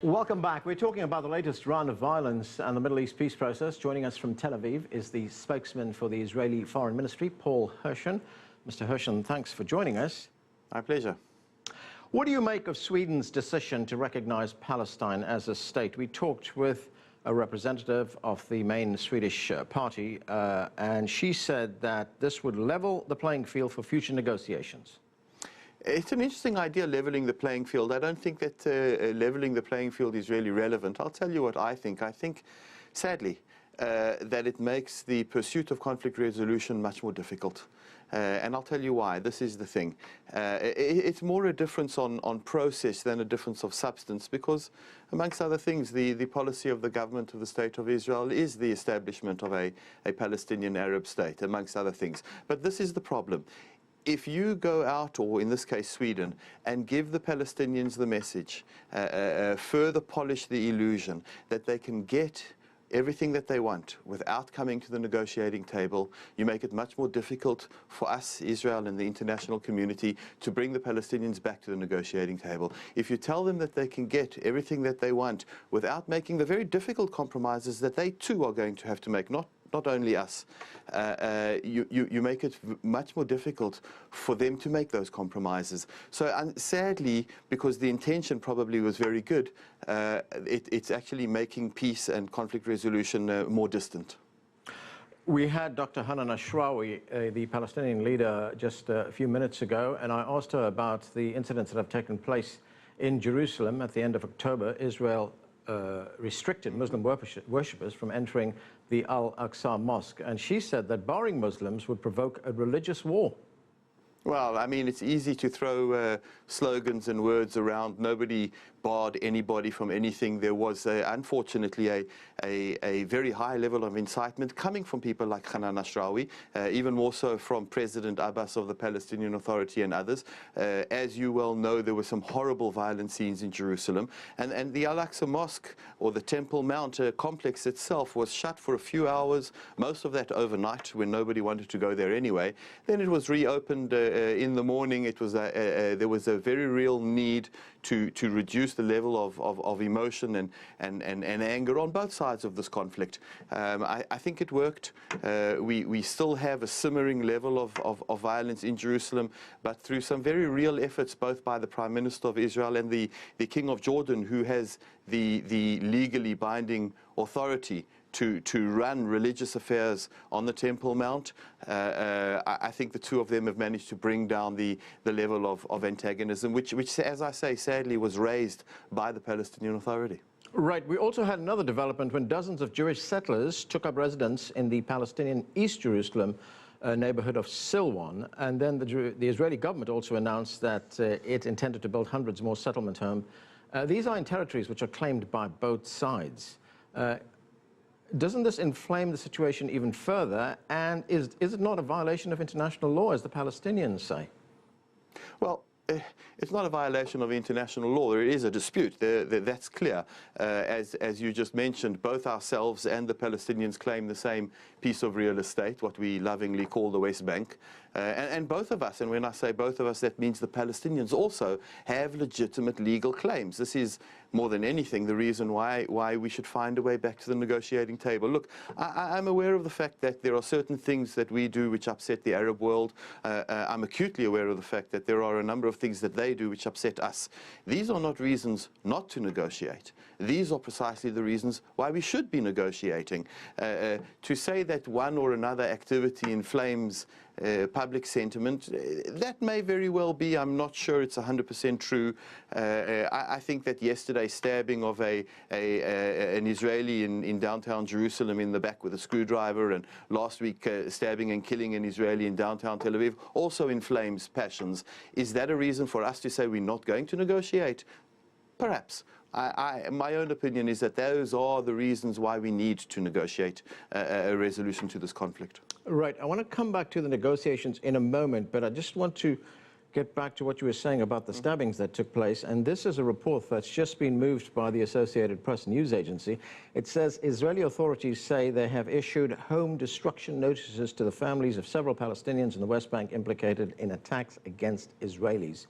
Welcome back. We're talking about the latest round of violence and the Middle East peace process. Joining us from Tel Aviv is the spokesman for the Israeli Foreign Ministry, Paul Hirschson. Mr. Hirschson, thanks for joining us. My pleasure. What do you make of Sweden's decision to recognize Palestine as a state? We talked with a representative of the main Swedish party, and she said that this would level the playing field for future negotiations. It's an interesting idea, leveling the playing field. I don't think that leveling the playing field is really relevant. I'll tell you what I think. I think, sadly, that it makes the pursuit of conflict resolution much more difficult. And I'll tell you why. This is the thing. It's more a difference on process than a difference of substance because, amongst other things, the policy of the government of the State of Israel is the establishment of a Palestinian Arab state, amongst other things. But this is the problem. If you go out, or in this case Sweden, and give the Palestinians the message, further polish the illusion that they can get everything that they want without coming to the negotiating table, you make it much more difficult for us, Israel and the international community, to bring the Palestinians back to the negotiating table. If you tell them that they can get everything that they want without making the very difficult compromises that they too are going to have to make, not only us, you make it much more difficult for them to make those compromises. So sadly, because the intention probably was very good, it's actually making peace and conflict resolution more distant. We had Dr. Anand Niadoo, the Palestinian leader, just a few minutes ago, and I asked her about the incidents that have taken place in Jerusalem at the end of October. Israel restricted Muslim worshippers from entering the Al-Aqsa Mosque. And she said that barring Muslims would provoke a religious war. Well, I mean, it's easy to throw slogans and words around. Nobody barred anybody from anything. There was, unfortunately, a very high level of incitement coming from people like Anand Niadoo, even more so from President Abbas of the Palestinian Authority and others. As you well know, there were some horrible violent scenes in Jerusalem. And the Al-Aqsa Mosque, or the Temple Mount complex itself, was shut for a few hours, most of that overnight when nobody wanted to go there anyway. Then it was reopened in the morning. It was there was a very real need to reduce the level of emotion and anger on both sides of this conflict. I think it worked. We still have a simmering level of violence in Jerusalem, but through some very real efforts, both by the Prime Minister of Israel and the King of Jordan, who has the legally binding authority to run religious affairs on the Temple Mount. I think the two of them have managed to bring down the level of antagonism, which, as I say, sadly was raised by the Palestinian Authority. Right. We also had another development when dozens of Jewish settlers took up residence in the Palestinian East Jerusalem neighborhood of Silwan. And then the Israeli government also announced that it intended to build hundreds more settlement homes. These are in territories which are claimed by both sides. Doesn't this inflame the situation even further? And is it not a violation of international law, as the Palestinians say? Well, it's not a violation of international law. There is a dispute. That's clear. As you just mentioned, both ourselves and the Palestinians claim the same piece of real estate, what we lovingly call the West Bank. And both of us, and when I say both of us, that means the Palestinians also have legitimate legal claims. This is, more than anything, the reason why we should find a way back to the negotiating table. Look, I'm aware of the fact that there are certain things that we do which upset the Arab world. I'm acutely aware of the fact that there are a number of things that they do which upset us. These are not reasons not to negotiate. These are precisely the reasons why we should be negotiating. To say that one or another activity inflames public sentiment, that may very well be. I'm not sure it's 100% true. I think that yesterday's stabbing of an Israeli in downtown Jerusalem in the back with a screwdriver, and last week stabbing and killing an Israeli in downtown Tel Aviv also inflames passions. Is that a reason for us to say we're not going to negotiate? Perhaps. My own opinion is that those are the reasons why we need to negotiate a resolution to this conflict. Right. I want to come back to the negotiations in a moment, but I just want to get back to what you were saying about the stabbings that took place. And this is a report that's just been moved by the Associated Press news agency. It says Israeli authorities say they have issued home destruction notices to the families of several Palestinians in the West Bank implicated in attacks against Israelis.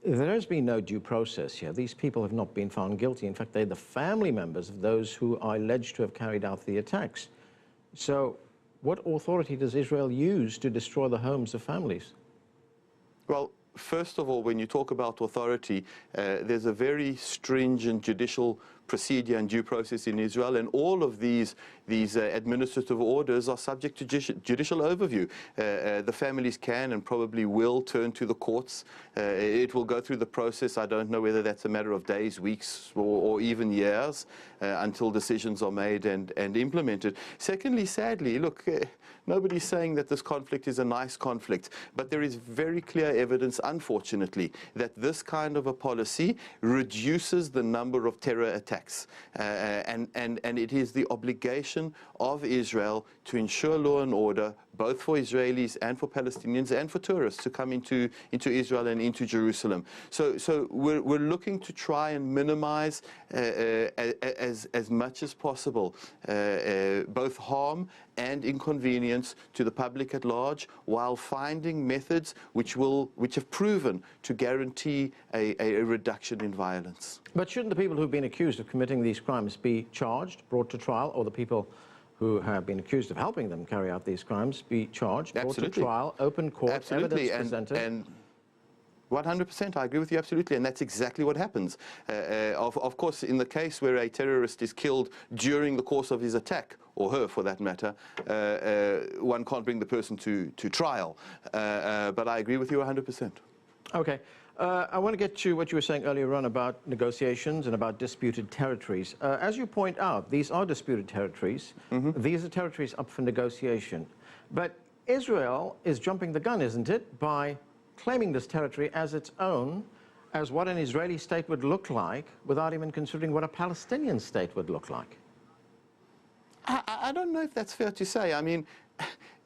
There has been no due process here. These people have not been found guilty. In fact, they're the family members of those who are alleged to have carried out the attacks. So what authority does Israel use to destroy the homes of families? Well, first of all, when you talk about authority, there's a very stringent judicial procedure and due process in Israel, and all of these administrative orders are subject to judicial overview. The families can and probably will turn to the courts. It will go through the process. I don't know whether that's a matter of days, weeks, or even years until decisions are made and implemented. Secondly, sadly, look, nobody's saying that this conflict is a nice conflict, but there is very clear evidence, unfortunately, that this kind of a policy reduces the number of terror attacks. And it is the obligation of Israel to ensure law and order, both for Israelis and for Palestinians and for tourists to come into Israel and into Jerusalem. So we're looking to try and minimize as much as possible both harm and inconvenience to the public at large, while finding methods which have proven to guarantee a reduction in violence. But shouldn't the people who've been accused of committing these crimes be charged, brought to trial, or the people who have been accused of helping them carry out these crimes be charged, brought to trial, open court, absolutely, evidence presented? And 100%, I agree with you absolutely, and that's exactly what happens. Of course, in the case where a terrorist is killed during the course of his attack, or her for that matter, one can't bring the person to trial. But I agree with you 100%. Okay. I want to get to what you were saying earlier on about negotiations and about disputed territories. As you point out, these are disputed territories. Mm-hmm. These are territories up for negotiation. But Israel is jumping the gun, isn't it, by claiming this territory as its own, as what an Israeli state would look like, without even considering what a Palestinian state would look like. I don't know if that's fair to say. I mean,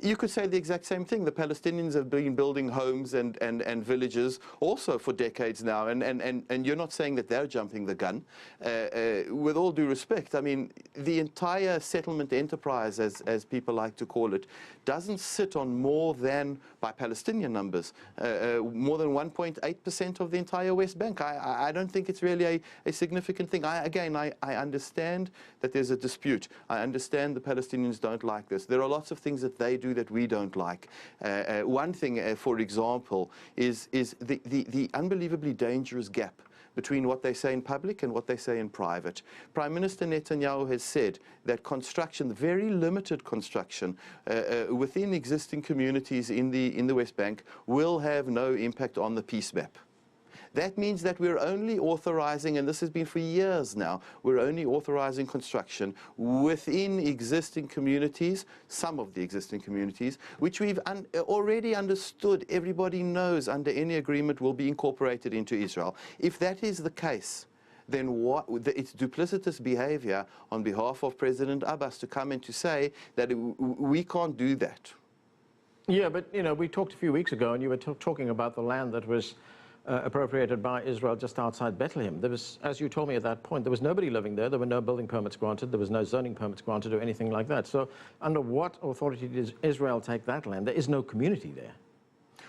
you could say the exact same thing. The Palestinians have been building homes and villages also for decades now, and you're not saying that they're jumping the gun. With all due respect, I mean, the entire settlement enterprise, as people like to call it, doesn't sit on more than, by Palestinian numbers, more than 1.8% of the entire West Bank. I don't think it's really a significant thing. I understand that there's a dispute. I understand the Palestinians don't like this. There are lots of things that they do that we don't like. One thing, for example, is the unbelievably dangerous gap between what they say in public and what they say in private. Prime Minister Netanyahu has said that construction, very limited construction, within existing communities in the West Bank will have no impact on the peace map. That means that we're only authorizing, and this has been for years now, we're only authorizing construction within existing communities, some of the existing communities, which we've already understood, everybody knows under any agreement will be incorporated into Israel. If that is the case, then it's duplicitous behavior on behalf of President Abbas to come and to say that we can't do that. Yeah, but, you know, we talked a few weeks ago, and you were talking about the land that was appropriated by Israel just outside Bethlehem. There was, as you told me at that point, there was nobody living there. There were no building permits granted. There was no zoning permits granted or anything like that. So under what authority does Israel take that land? There is no community there.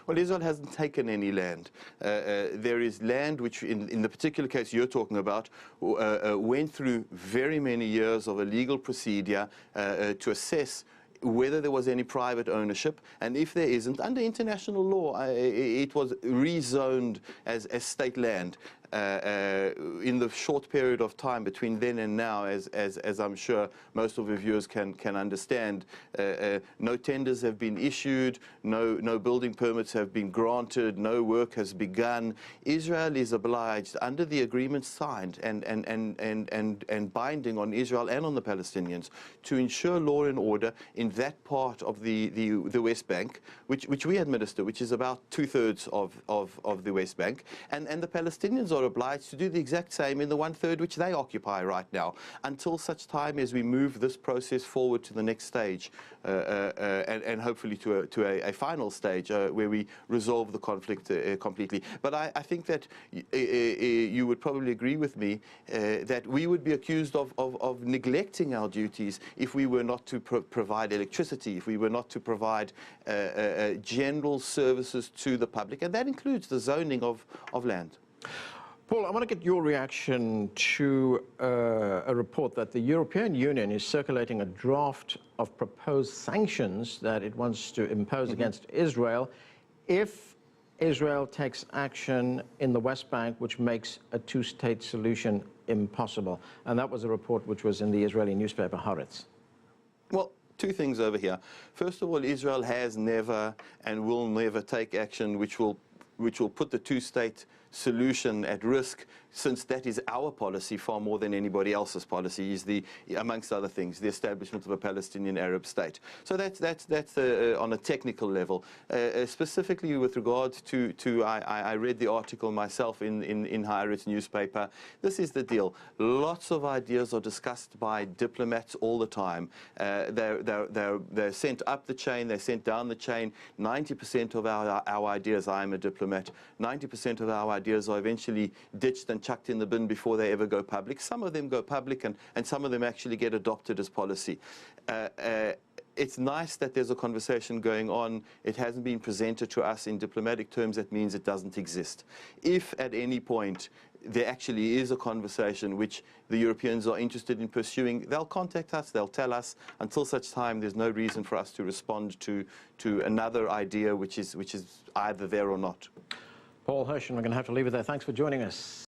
Well, Israel hasn't taken any land. There is land which, in the particular case you're talking about, went through very many years of a legal procedure to assess whether there was any private ownership, and if there isn't, under international law, it was rezoned as state land. In the short period of time between then and now, as I'm sure most of your viewers can understand, no tenders have been issued, no building permits have been granted, no work has begun. Israel is obliged, under the agreement signed and binding on Israel and on the Palestinians, to ensure law and order in that part of the West Bank, which we administer, which is about 2/3 of the West Bank, and the Palestinians are obliged to do the exact same in the 1/3 which they occupy right now, until such time as we move this process forward to the next stage, and hopefully to a final stage where we resolve the conflict completely. But I think that you would probably agree with me that we would be accused of neglecting our duties if we were not to provide electricity, if we were not to provide general services to the public, and that includes the zoning of land. Paul, I want to get your reaction to a report that the European Union is circulating a draft of proposed sanctions that it wants to impose against Israel if Israel takes action in the West Bank, which makes a two-state solution impossible. And that was a report which was in the Israeli newspaper Haaretz. Well, two things over here. First of all, Israel has never and will never take action which will put the two-state solution at risk, since that is our policy far more than anybody else's policy, is amongst other things, the establishment of a Palestinian Arab state. So that's on a technical level. Specifically with regard to I read the article myself in Haaretz newspaper. This is the deal. Lots of ideas are discussed by diplomats all the time. They're sent up the chain, they're sent down the chain. 90% of our ideas, I'm a diplomat, 90% of our ideas are eventually ditched and chucked in the bin before they ever go public. Some of them go public, and some of them actually get adopted as policy. It's nice that there's a conversation going on. It hasn't been presented to us in diplomatic terms. That means it doesn't exist. If at any point there actually is a conversation which the Europeans are interested in pursuing, they'll contact us, they'll tell us. Until such time, there's no reason for us to respond to another idea which is either there or not. Paul Hirschson, we're going to have to leave it there. Thanks for joining us.